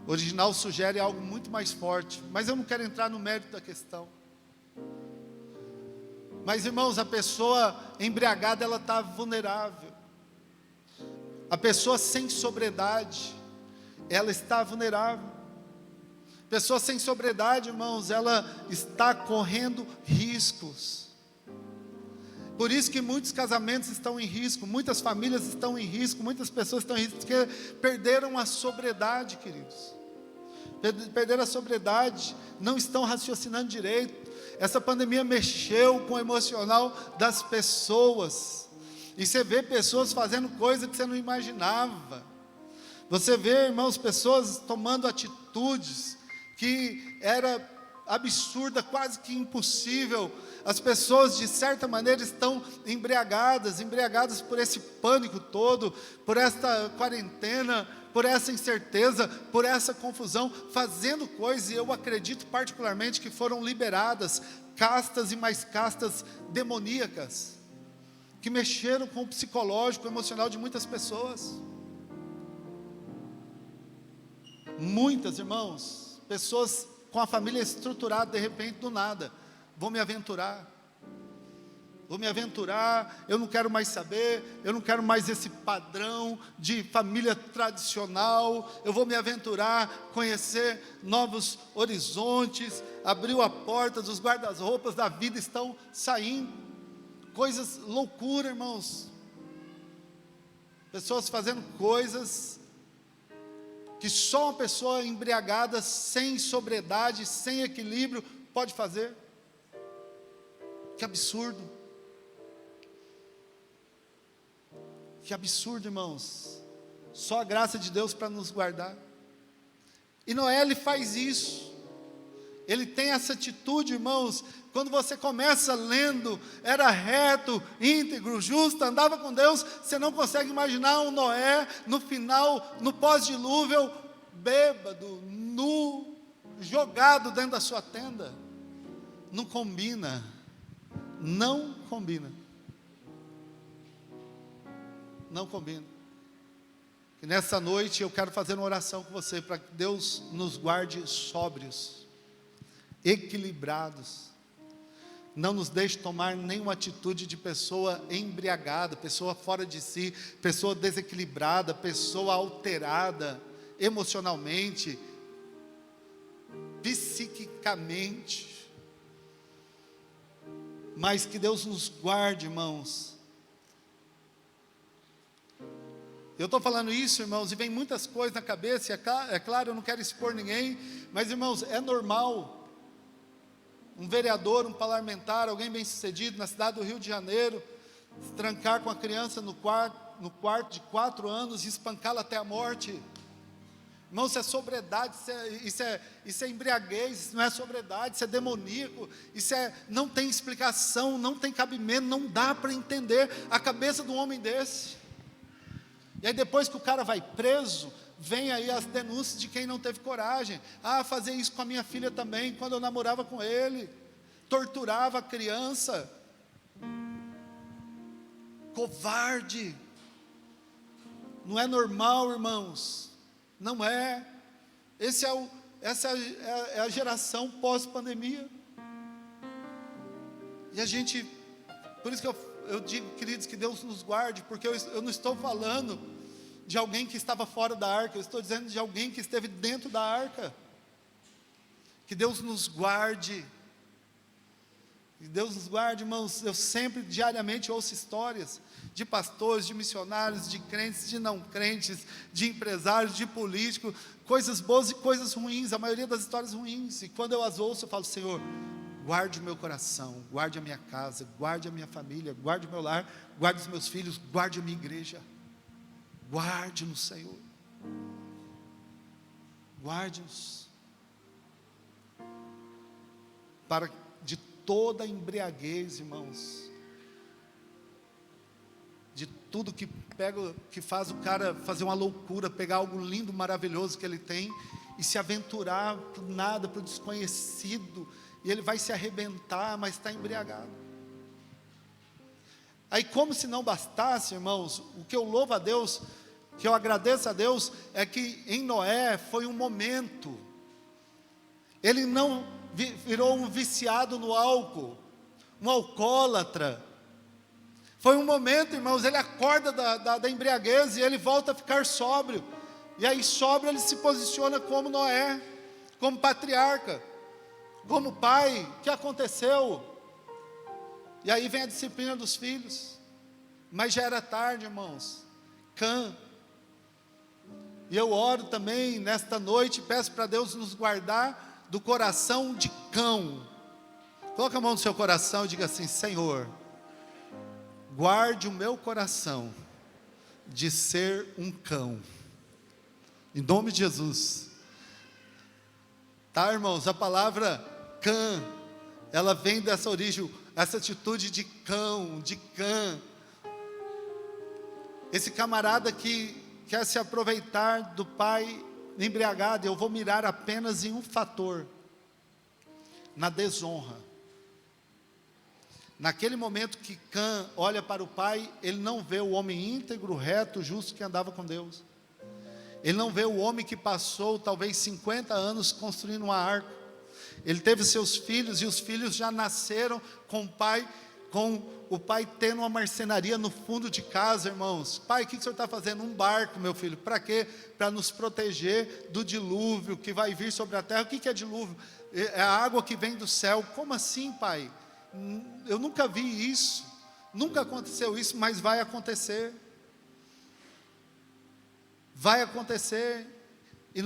O original sugere algo muito mais forte, mas eu não quero entrar no mérito da questão. Mas, irmãos, a pessoa embriagada, ela está vulnerável. A pessoa sem sobriedade, ela está vulnerável. Pessoa sem sobriedade, irmãos, ela está correndo riscos. Por isso que muitos casamentos estão em risco, muitas famílias estão em risco, muitas pessoas estão em risco, porque perderam a sobriedade, queridos. Perderam a sobriedade, não estão raciocinando direito. Essa pandemia mexeu com o emocional das pessoas. E você vê pessoas fazendo coisas que você não imaginava. Você vê, irmãos, pessoas tomando atitudes que era absurda, quase que impossível. As pessoas, de certa maneira, estão embriagadas por esse pânico todo, por esta quarentena, por essa incerteza, por essa confusão, fazendo coisas, e eu acredito particularmente que foram liberadas castas e mais castas demoníacas, que mexeram com o psicológico, emocional de muitas pessoas. Muitas, irmãos, pessoas com a família estruturada, de repente, do nada, vou me aventurar, eu não quero mais saber, eu não quero mais esse padrão de família tradicional, eu vou me aventurar, conhecer novos horizontes, abriu a porta dos guarda-roupas da vida, estão saindo, coisas, loucura, irmãos, pessoas fazendo coisas que só uma pessoa embriagada, sem sobriedade, sem equilíbrio, pode fazer. Que absurdo. Que absurdo, irmãos. Só a graça de Deus para nos guardar. E Noé, ele faz isso. Ele tem essa atitude, irmãos. Quando você começa lendo, era reto, íntegro, justo, andava com Deus, você não consegue imaginar um Noé, no final, no pós-dilúvio, bêbado, nu, jogado dentro da sua tenda. Não combina. Não combina. Não combina. E nessa noite eu quero fazer uma oração com você, para que Deus nos guarde sóbrios, equilibrados, não nos deixe tomar nenhuma atitude de pessoa embriagada, pessoa fora de si, pessoa desequilibrada, pessoa alterada, emocionalmente, psiquicamente, mas que Deus nos guarde, irmãos. Eu estou falando isso, irmãos, e vem muitas coisas na cabeça, é claro, eu não quero expor ninguém, mas, irmãos, é normal um vereador, um parlamentar, alguém bem sucedido na cidade do Rio de Janeiro, se trancar com a criança no quarto de 4 anos e espancá-la até a morte. Irmão, isso é sobriedade, isso é embriaguez, isso não é sobriedade, isso é demoníaco, não tem explicação, não tem cabimento, não dá para entender a cabeça de um homem desse. E aí depois que o cara vai preso, vem aí as denúncias de quem não teve coragem. Fazer isso com a minha filha também, quando eu namorava com ele, torturava a criança. Covarde. Não é normal, irmãos. Não é. Essa é a geração pós-pandemia. E a gente, por isso que eu digo, queridos, que Deus nos guarde, porque eu não estou falando de alguém que estava fora da arca, eu estou dizendo de alguém que esteve dentro da arca. Que Deus nos guarde. Que Deus nos guarde, irmãos. Eu sempre, diariamente, ouço histórias de pastores, de missionários, de crentes, de não crentes, de empresários, de políticos, coisas boas e coisas ruins, a maioria das histórias ruins. E quando eu as ouço, eu falo: Senhor, guarde o meu coração, guarde a minha casa, guarde a minha família, guarde o meu lar, guarde os meus filhos, guarde a minha igreja. Guarde-nos, Senhor. Guarde-nos. De toda embriaguez, irmãos. De tudo que faz o cara fazer uma loucura, pegar algo lindo, maravilhoso que ele tem e se aventurar por nada, por desconhecido, e ele vai se arrebentar, mas está embriagado. Aí, como se não bastasse, irmãos, o que eu louvo a Deus, que eu agradeço a Deus, é que em Noé foi um momento. Ele não virou um viciado no álcool, um alcoólatra. Foi um momento, irmãos, ele acorda da embriaguez e ele volta a ficar sóbrio. E aí, sóbrio, ele se posiciona como Noé, como patriarca, como pai. O que aconteceu? E aí vem a disciplina dos filhos. Mas já era tarde, irmãos. Cã. E eu oro também nesta noite, peço para Deus nos guardar do coração de cão. Coloca a mão no seu coração e diga assim: Senhor, guarde o meu coração de ser um cão, em nome de Jesus. Tá, irmãos, a palavra cã, ela vem dessa origem, essa atitude de cão, de cã. Esse camarada que quer se aproveitar do pai embriagado. Eu vou mirar apenas em um fator: na desonra. Naquele momento que Cã olha para o pai, ele não vê o homem íntegro, reto, justo que andava com Deus. Ele não vê o homem que passou talvez 50 anos construindo uma arca. Ele teve seus filhos e os filhos já nasceram com o pai tendo uma marcenaria no fundo de casa, irmãos. Pai, o que o senhor está fazendo? Um barco, meu filho. Para quê? Para nos proteger do dilúvio que vai vir sobre a terra. O que é dilúvio? É a água que vem do céu. Como assim, pai? Eu nunca vi isso, nunca aconteceu isso, mas vai acontecer. Vai acontecer. E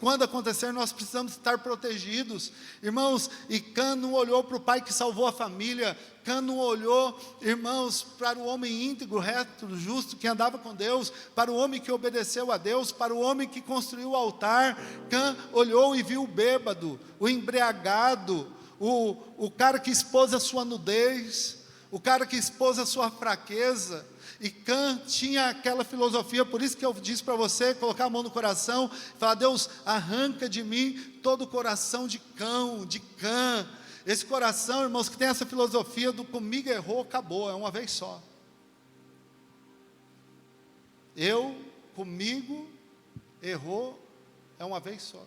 quando acontecer, nós precisamos estar protegidos, irmãos. E Cã não olhou para o pai que salvou a família. Cã não olhou, irmãos, para o homem íntegro, reto, justo, que andava com Deus, para o homem que obedeceu a Deus, para o homem que construiu o altar. Cã olhou e viu o bêbado, o embriagado, o cara que expôs a sua nudez, o cara que expôs a sua fraqueza. E Cã tinha aquela filosofia. Por isso que eu disse para você colocar a mão no coração e falar: Deus, arranca de mim todo o coração de cão, de Cã. Esse coração, irmãos, que tem essa filosofia do comigo errou, acabou, é uma vez só. Comigo errou, é uma vez só.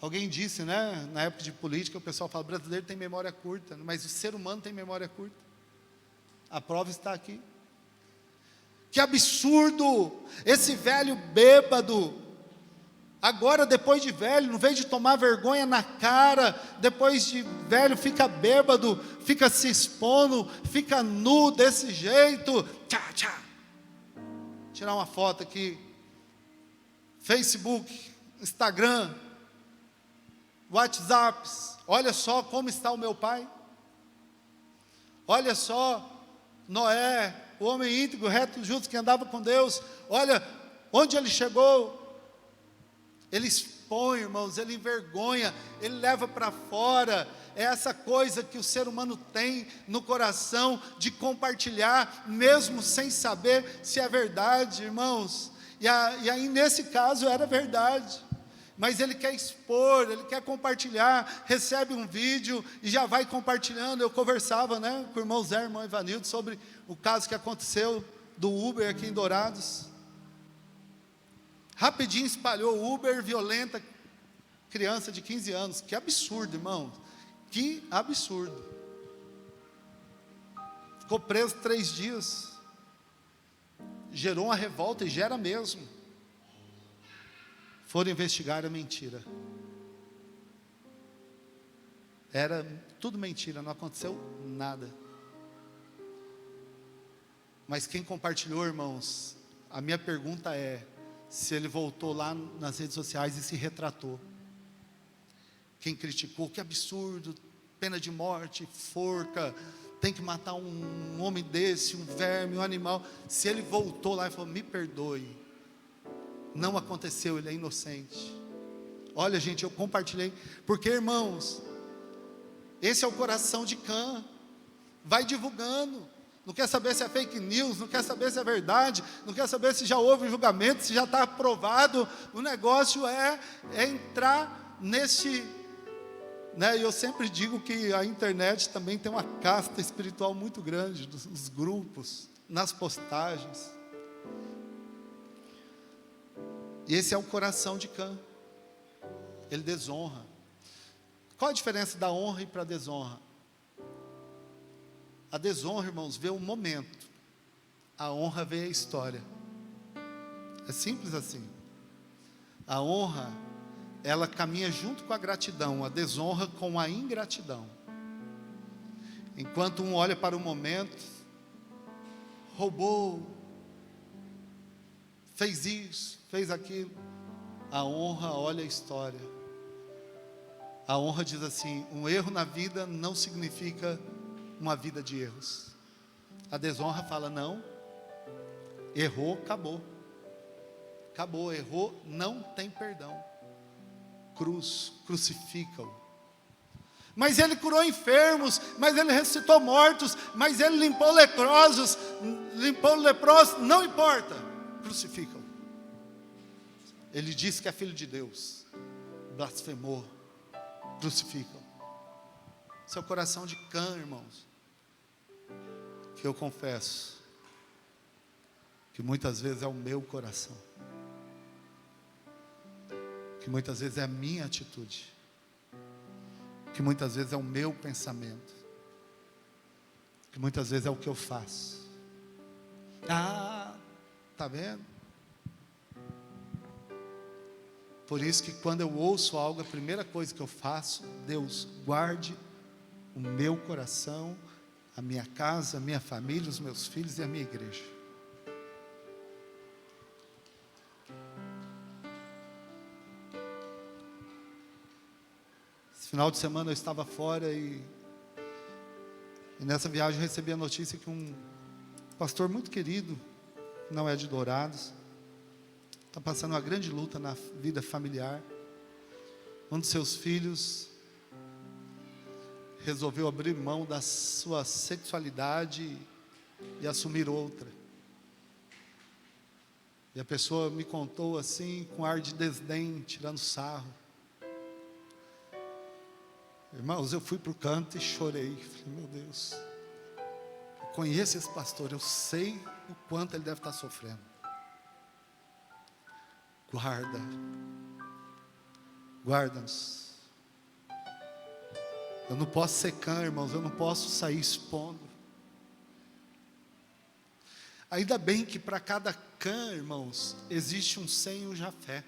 Alguém disse, né, na época de política, o pessoal fala: brasileiro tem memória curta, mas o ser humano tem memória curta. A prova está aqui. Que absurdo! Esse velho bêbado, agora depois de velho, no vez de tomar vergonha na cara, depois de velho fica bêbado, fica se expondo, fica nu desse jeito. Tchá, tchá. Tirar uma foto aqui. Facebook, Instagram, WhatsApps. Olha só como está o meu pai. Olha só Noé o homem íntegro, reto, justo, que andava com Deus, olha onde ele chegou. Ele expõe, irmãos, ele envergonha, ele leva para fora. É essa coisa que o ser humano tem no coração, de compartilhar, mesmo sem saber se é verdade, irmãos. E aí nesse caso era verdade, mas ele quer expor, ele quer compartilhar, recebe um vídeo e já vai compartilhando. Eu conversava, com o irmão Zé, irmão Ivanildo, sobre o caso que aconteceu do Uber aqui em Dourados. Rapidinho espalhou o Uber, violenta criança de 15 anos. Que absurdo, irmão, que absurdo. Ficou preso 3 dias. Gerou uma revolta, e gera mesmo. Foram investigar a mentira. Era tudo mentira, não aconteceu nada. Mas quem compartilhou, irmãos, a minha pergunta é, se ele voltou lá nas redes sociais e se retratou. Quem criticou, que absurdo, pena de morte, forca, tem que matar um homem desse, um verme, um animal. Se ele voltou lá e falou, me perdoe, não aconteceu, ele é inocente. Olha, gente, eu compartilhei, porque, irmãos, esse é o coração de Cã. Vai divulgando, não quer saber se é fake news, não quer saber se é verdade, não quer saber se já houve julgamento, se já está aprovado. O negócio é entrar nesse... Eu sempre digo que a internet também tem uma casta espiritual muito grande, nos grupos, nas postagens. E esse é o coração de Cã. Ele desonra. Qual a diferença da honra e para a desonra? A desonra, irmãos, vê o momento. A honra vê a história. É simples assim. A honra, ela caminha junto com a gratidão, a desonra com a ingratidão. Enquanto um olha para o momento, roubou, fez isso, fez aquilo, a honra olha a história. A honra diz assim, um erro na vida não significa uma vida de erros. A desonra fala, não, errou, acabou. Acabou, errou, não tem perdão. Crucifica-o. Mas ele curou enfermos, mas ele ressuscitou mortos, mas ele limpou leprosos, não importa, crucifica-o. Ele disse que é filho de Deus, blasfemou, crucifica-o. Seu coração de Cã, irmãos, que eu confesso, que muitas vezes é o meu coração, que muitas vezes é a minha atitude, que muitas vezes é o meu pensamento, que muitas vezes é o que eu faço. Tá vendo? Por isso que quando eu ouço algo, a primeira coisa que eu faço, Deus, guarde o meu coração, a minha casa, a minha família, os meus filhos e a minha igreja. Final de semana eu estava fora e nessa viagem eu recebi a notícia que um pastor muito querido, não é de Dourados, está passando uma grande luta na vida familiar. Um dos seus filhos resolveu abrir mão da sua sexualidade e assumir outra. E a pessoa me contou assim, com ar de desdém, tirando sarro. Irmãos, eu fui para o canto e chorei. Falei, meu Deus, eu conheço esse pastor, eu sei o quanto ele deve estar sofrendo. Guarda-nos. Eu não posso ser Cã, irmãos, eu não posso sair expondo. Ainda bem que para cada Cã, irmãos, existe um Sem e um Jafé.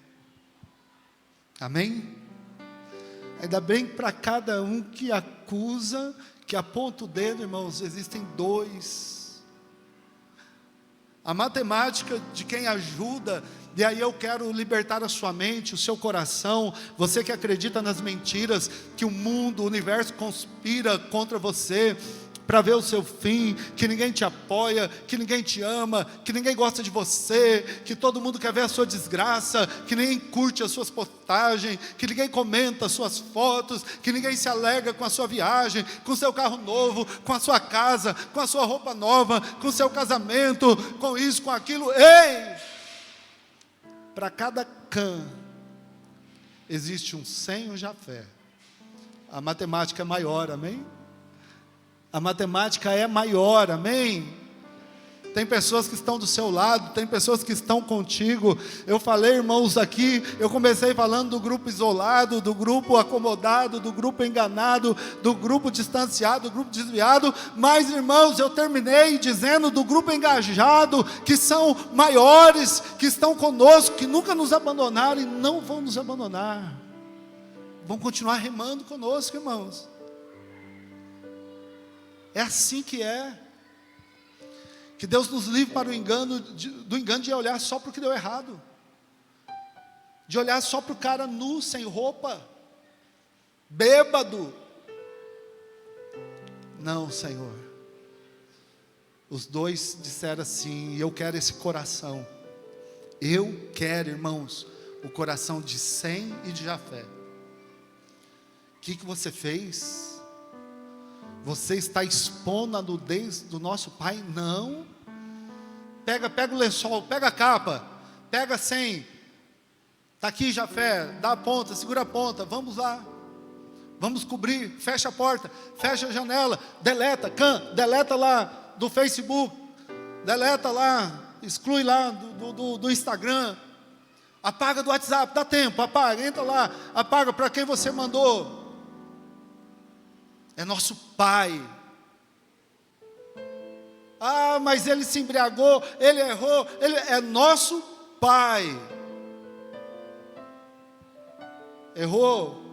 Amém? Ainda bem que para cada um que acusa, que aponta o dedo, irmãos, existem 2. A matemática de quem ajuda, e aí eu quero libertar a sua mente, o seu coração, você que acredita nas mentiras, que o mundo, o universo conspira contra você. para ver o seu fim, que ninguém te apoia, que ninguém te ama, que ninguém gosta de você, que todo mundo quer ver a sua desgraça, que ninguém curte as suas postagens, que ninguém comenta as suas fotos, que ninguém se alegra com a sua viagem, com o seu carro novo, com a sua casa, com a sua roupa nova, com o seu casamento, com isso, com aquilo. Ei! Para cada Cã existe um Sem e um Jafé. A matemática é maior, amém? A matemática é maior, amém? Tem pessoas que estão do seu lado, tem pessoas que estão contigo. Eu falei, irmãos, aqui, eu comecei falando do grupo isolado, do grupo acomodado, do grupo enganado, do grupo distanciado, do grupo desviado, mas, irmãos, eu terminei dizendo do grupo engajado, que são maiores, que estão conosco, que nunca nos abandonaram e não vão nos abandonar. Vão continuar remando conosco, irmãos. É assim que é. Que Deus nos livre para do engano de olhar só para o que deu errado. De olhar só para o cara nu, sem roupa, bêbado. Não, Senhor. Os dois disseram assim, eu quero esse coração. Eu quero, irmãos, o coração de Sem e de Jafé. O que você fez? Você está expondo a nudez do nosso pai? Não. Pega o lençol, pega a capa, pega Sem. Está aqui Jafé, dá a ponta, segura a ponta, vamos lá. Vamos cobrir, fecha a porta, fecha a janela, deleta, deleta lá do Facebook, deleta lá, exclui lá do Instagram, apaga do WhatsApp, dá tempo, apaga, entra lá, apaga para quem você mandou. É nosso pai. Ah, mas ele se embriagou, ele errou, ele é nosso pai. Errou,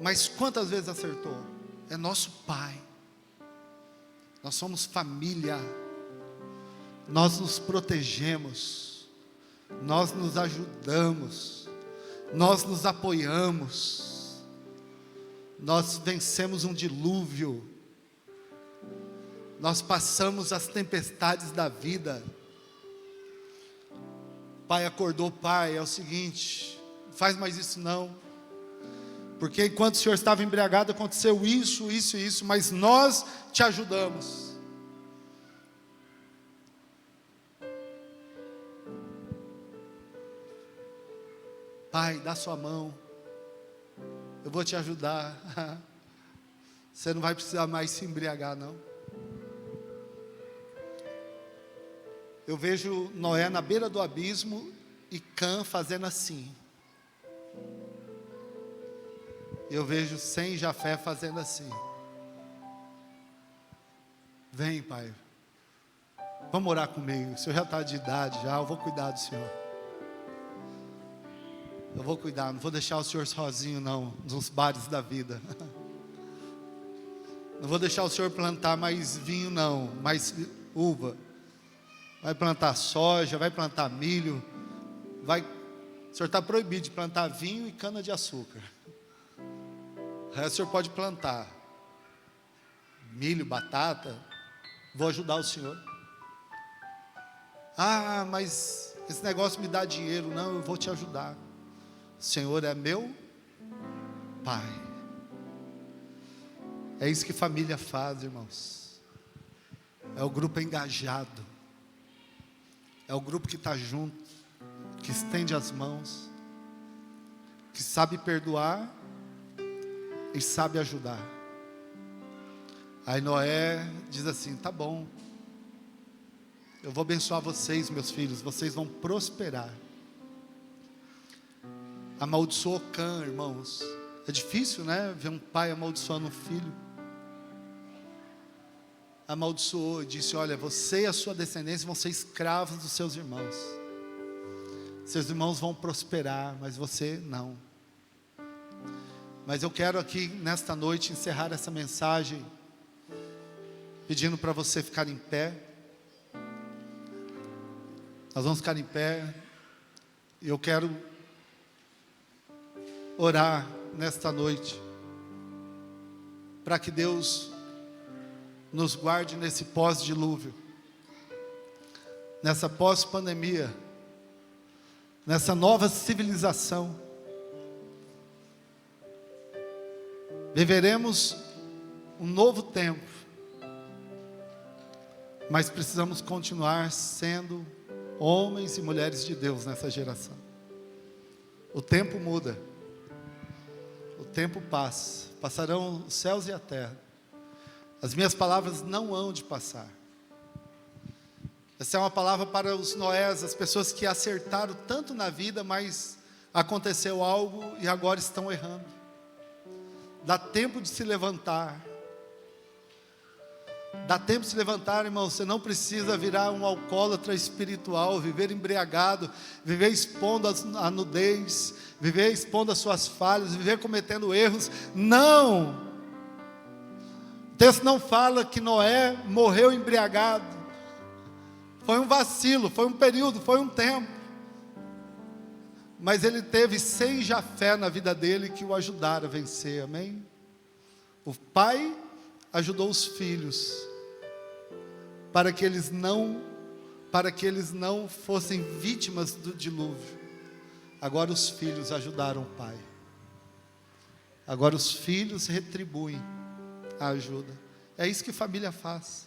mas quantas vezes acertou? É nosso pai. Nós somos família. Nós nos protegemos. Nós nos ajudamos. Nós nos apoiamos. Nós vencemos um dilúvio. Nós passamos as tempestades da vida. Pai acordou, pai, é o seguinte, não faz mais isso não. Porque enquanto o senhor estava embriagado, aconteceu isso, mas nós te ajudamos. Pai, dá sua mão. Eu vou te ajudar. Você não vai precisar mais se embriagar, não. Eu vejo Noé na beira do abismo e Cã fazendo assim. Eu vejo Sem e Jafé fazendo assim. Vem, pai. Vamos orar comigo. O senhor já está de idade, já. Eu vou cuidar do senhor. Eu vou cuidar. Não vou deixar o senhor sozinho, não. Nos bares da vida. Não vou deixar o senhor plantar mais vinho, não. Mais uva. Vai plantar soja, vai plantar milho, o senhor está proibido de plantar vinho e cana de açúcar. O resto o senhor pode plantar milho, batata. Vou ajudar o senhor. Ah, mas esse negócio me dá dinheiro. Não, eu vou te ajudar. O Senhor é meu pai. É isso que família faz, irmãos. É o grupo engajado. É o grupo que está junto, que estende as mãos, que sabe perdoar e sabe ajudar. Aí Noé diz assim, tá bom, eu vou abençoar vocês, meus filhos, vocês vão prosperar. Amaldiçoou Cã, irmãos. É difícil, né, ver um pai amaldiçoando um filho. Amaldiçoou e disse, olha, você e a sua descendência vão ser escravos dos seus irmãos. Seus irmãos vão prosperar, mas você não. Mas eu quero aqui, nesta noite, encerrar essa mensagem, pedindo para você ficar em pé. Nós vamos ficar em pé. E eu quero orar nesta noite, para que Deus nos guarde nesse pós-dilúvio, nessa pós-pandemia, nessa nova civilização. Viveremos um novo tempo, mas precisamos continuar sendo homens e mulheres de Deus nessa geração. O tempo muda, o tempo passa, passarão os céus e a terra, as minhas palavras não hão de passar. Essa é uma palavra para os Noés, as pessoas que acertaram tanto na vida, mas aconteceu algo e agora estão errando. Dá tempo de se levantar. Dá tempo de se levantar, irmão. Você não precisa virar um alcoólatra espiritual, viver embriagado, viver expondo a nudez, viver expondo as suas falhas, viver cometendo erros. Não! O texto não fala que Noé morreu embriagado. Foi um vacilo, foi um período, foi um tempo. Mas ele teve 6 Jafé na vida dele que o ajudaram a vencer, amém? O pai ajudou os filhos, para que eles não fossem vítimas do dilúvio. Agora os filhos ajudaram o pai. Agora os filhos retribuem a ajuda. É isso que família faz.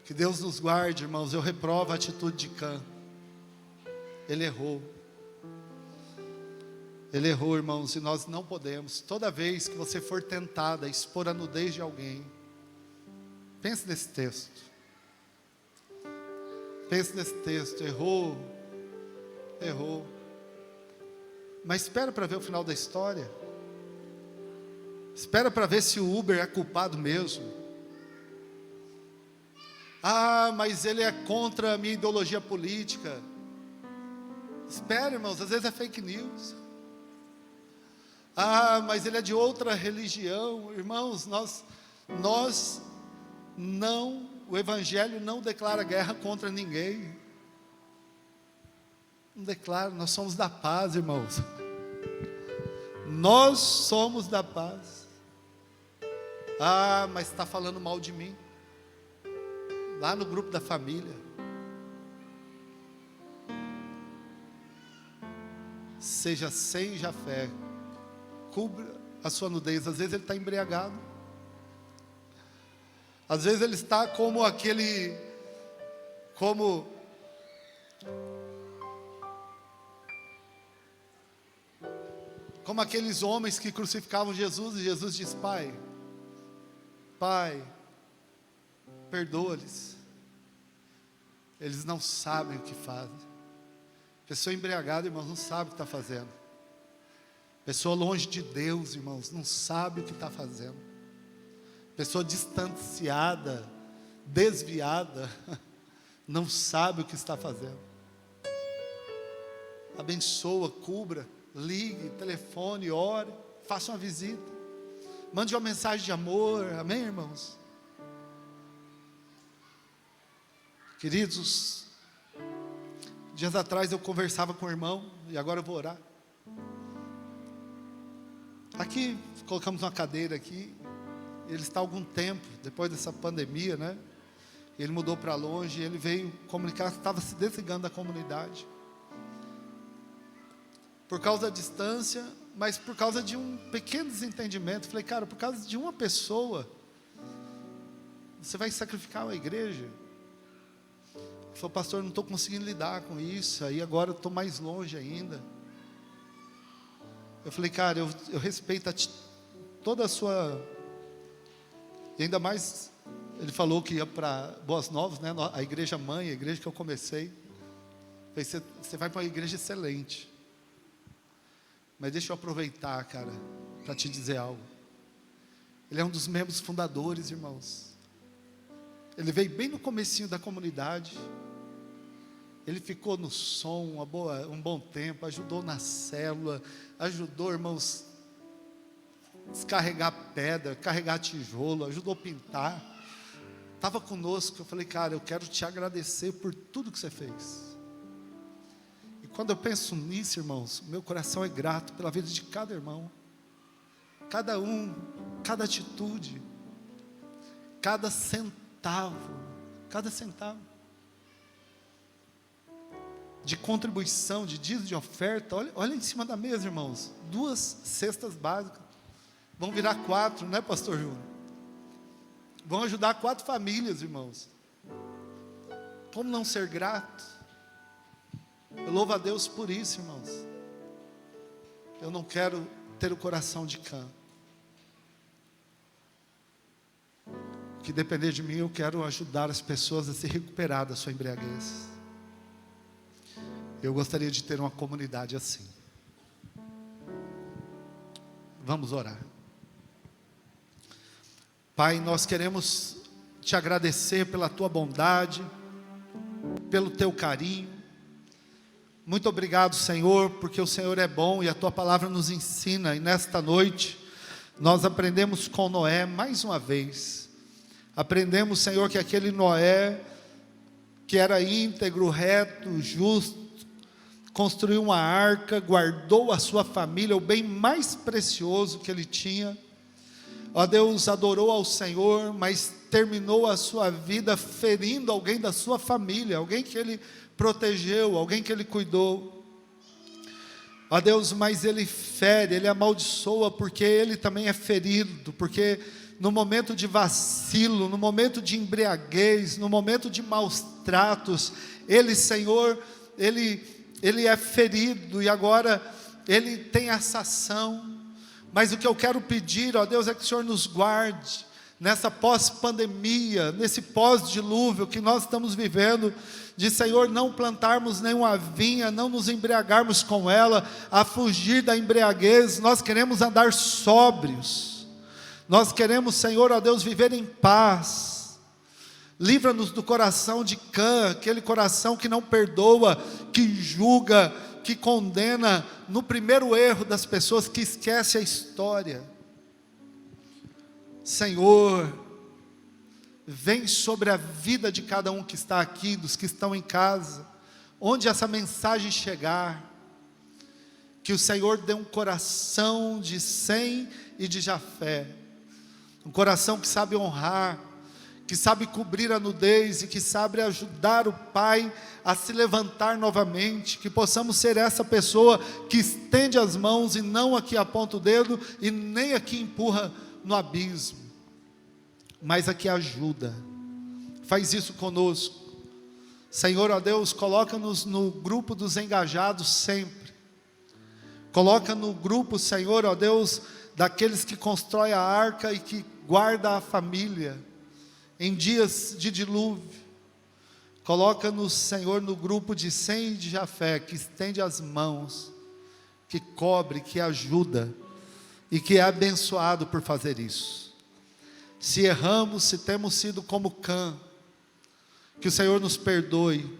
Que Deus nos guarde, irmãos. Eu reprovo a atitude de Cã. Ele errou. Ele errou, irmãos, e nós não podemos. Toda vez que você for tentada a expor a nudez de alguém, pense nesse texto. Pense nesse texto. Errou. Errou. Mas espera para ver o final da história. Espera para ver se o Uber é culpado mesmo. Ah, mas ele é contra a minha ideologia política. Espera, irmãos, às vezes é fake news. Ah, mas ele é de outra religião. Irmãos, o Evangelho não declara guerra contra ninguém. Não declara, nós somos da paz, irmãos. Nós somos da paz. Ah, mas está falando mal de mim. Lá no grupo da família. Seja sem Jafé. Cubra a sua nudez. Às vezes ele está embriagado. Às vezes ele está como aqueles homens que crucificavam Jesus. E Jesus diz: Pai, perdoa-lhes, eles não sabem o que fazem. Pessoa embriagada, irmãos, não sabe o que está fazendo. Pessoa longe de Deus, irmãos, não sabe o que está fazendo. Pessoa distanciada, desviada, não sabe o que está fazendo. Abençoa, cubra, ligue, telefone, ore, faça uma visita, mande uma mensagem de amor, amém, irmãos? Queridos, dias atrás eu conversava com o irmão, e agora eu vou orar. Aqui, colocamos uma cadeira aqui, ele está há algum tempo, depois dessa pandemia, né? Ele mudou para longe, ele veio comunicar que estava se desligando da comunidade. Por causa da distância, mas por causa de um pequeno desentendimento. Falei, cara, por causa de uma pessoa, você vai sacrificar a igreja? Ele falou, pastor, não estou conseguindo lidar com isso, aí agora eu estou mais longe ainda. Eu falei, cara, eu respeito toda a sua... E ainda mais, ele falou que ia para Boas Novas, né? A igreja mãe, a igreja que eu comecei. Eu falei, você vai para uma igreja excelente. Mas deixa eu aproveitar, cara, para te dizer algo. Ele é um dos membros fundadores, irmãos. Ele veio bem no comecinho da comunidade. Ele ficou no som um bom tempo, ajudou na célula, ajudou, irmãos, descarregar pedra, carregar tijolo, ajudou a pintar. Estava conosco. Eu falei, cara, eu quero te agradecer por tudo que você fez. E quando eu penso nisso, irmãos, meu coração é grato pela vida de cada irmão. Cada um, cada atitude. cada centavo de contribuição, de dízimo, de oferta. Olha em cima da mesa, irmãos, 2 cestas básicas, vão virar 4, né, pastor Júnior? Vão ajudar 4 famílias, irmãos. Como não ser grato? Eu louvo a Deus por isso, irmãos. Eu não quero ter o coração de Cã. O que depender de mim, eu quero ajudar as pessoas a se recuperar da sua embriaguez. Eu gostaria de ter uma comunidade assim. Vamos orar. Pai, nós queremos te agradecer pela tua bondade, pelo teu carinho. Muito obrigado, Senhor, porque o Senhor é bom e a tua palavra nos ensina. E nesta noite, nós aprendemos com Noé mais uma vez. Aprendemos, Senhor, que aquele Noé, que era íntegro, reto, justo, construiu uma arca, guardou a sua família, o bem mais precioso que ele tinha. Ó Deus, adorou ao Senhor, mas terminou a sua vida ferindo alguém da sua família, alguém que ele protegeu, alguém que ele cuidou. Ó Deus, mas ele fere, ele amaldiçoa, porque ele também é ferido, porque no momento de vacilo, no momento de embriaguez, no momento de maus tratos, ele, Senhor, ele é ferido, e agora ele tem essa ação. Mas o que eu quero pedir, ó Deus, é que o Senhor nos guarde nessa pós-pandemia, nesse pós-dilúvio que nós estamos vivendo, de, Senhor, não plantarmos nenhuma vinha, não nos embriagarmos com ela, a fugir da embriaguez. Nós queremos andar sóbrios, nós queremos, Senhor, ó Deus, viver em paz. Livra-nos do coração de Cã, aquele coração que não perdoa, que julga, que condena no primeiro erro das pessoas, que esquece a história. Senhor, vem sobre a vida de cada um que está aqui, dos que estão em casa, onde essa mensagem chegar, que o Senhor dê um coração de Sem e de Jafé, um coração que sabe honrar, que sabe cobrir a nudez e que sabe ajudar o Pai a se levantar novamente, que possamos ser essa pessoa que estende as mãos e não a que aponta o dedo e nem a que empurra no abismo, mas a que ajuda. Faz isso conosco, Senhor, ó Deus. Coloca-nos no grupo dos engajados sempre, coloca no grupo, Senhor, ó Deus, daqueles que constroem a arca e que guarda a família em dias de dilúvio. Coloca-nos, Senhor, no grupo de Sem e de Jafé, que estende as mãos, que cobre, que ajuda, e que é abençoado por fazer isso. Se erramos, se temos sido como Cã, que o Senhor nos perdoe.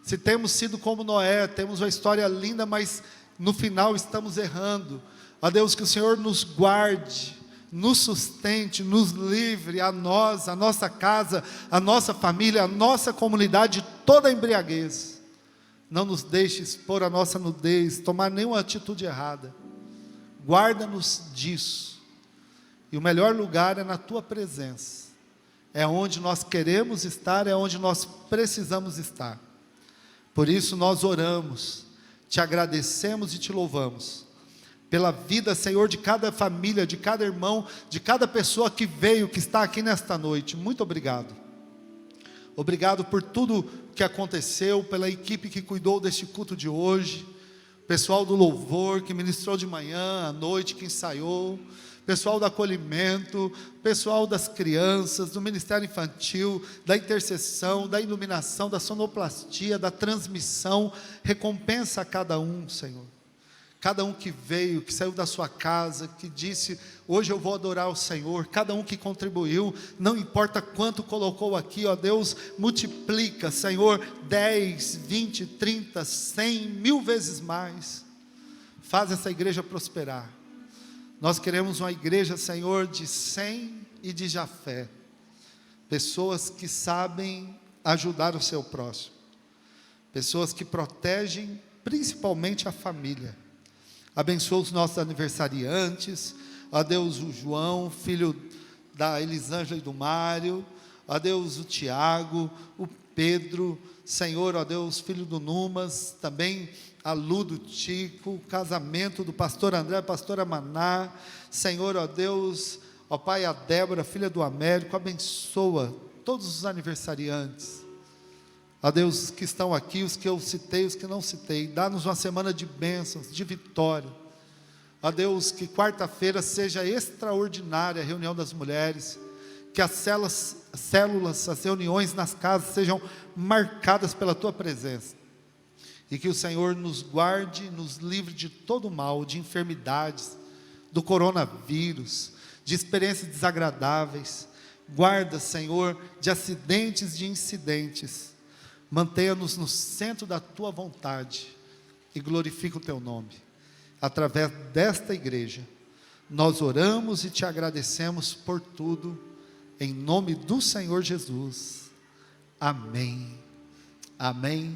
Se temos sido como Noé, temos uma história linda, mas no final estamos errando. Ó Deus, que o Senhor nos guarde, nos sustente, nos livre, a nós, a nossa casa, a nossa família, a nossa comunidade, de toda a embriaguez. Não nos deixe expor a nossa nudez, tomar nenhuma atitude errada. Guarda-nos disso. E o melhor lugar é na tua presença. É onde nós queremos estar, é onde nós precisamos estar. Por isso nós oramos, te agradecemos e te louvamos pela vida, Senhor, de cada família, de cada irmão, de cada pessoa que veio, que está aqui nesta noite. Muito obrigado. Obrigado por tudo que aconteceu, pela equipe que cuidou deste culto de hoje, pessoal do louvor que ministrou de manhã, à noite, que ensaiou, pessoal do acolhimento, pessoal das crianças, do ministério infantil, da intercessão, da iluminação, da sonoplastia, da transmissão. Recompensa a cada um, Senhor. Cada um que veio, que saiu da sua casa, que disse, hoje eu vou adorar o Senhor. Cada um que contribuiu, não importa quanto colocou aqui, ó Deus, multiplica, Senhor, 10, 20, 30, 100, 1000 vezes mais. Faz essa igreja prosperar. Nós queremos uma igreja, Senhor, de Sem e de Jafé. Pessoas que sabem ajudar o seu próximo. Pessoas que protegem principalmente a família. Abençoa os nossos aniversariantes, ó Deus, o João, filho da Elisângela e do Mário, ó Deus, o Tiago, o Pedro, Senhor, ó Deus, filho do Numas, também a Lu do Tico, o casamento do pastor André, pastora Maná, Senhor, ó Deus, ó Pai, a Débora, filha do Américo, abençoa todos os aniversariantes, ó Deus, que estão aqui, os que eu citei, os que não citei, dá-nos uma semana de bênçãos, de vitória, ó Deus, que quarta-feira seja extraordinária a reunião das mulheres, que as células, as reuniões nas casas sejam marcadas pela Tua presença, e que o Senhor nos guarde, nos livre de todo mal, de enfermidades, do coronavírus, de experiências desagradáveis, guarda, Senhor, de acidentes, de incidentes, mantenha-nos no centro da Tua vontade, e glorifica o Teu nome, através desta igreja, nós oramos e Te agradecemos por tudo, em nome do Senhor Jesus, amém, amém.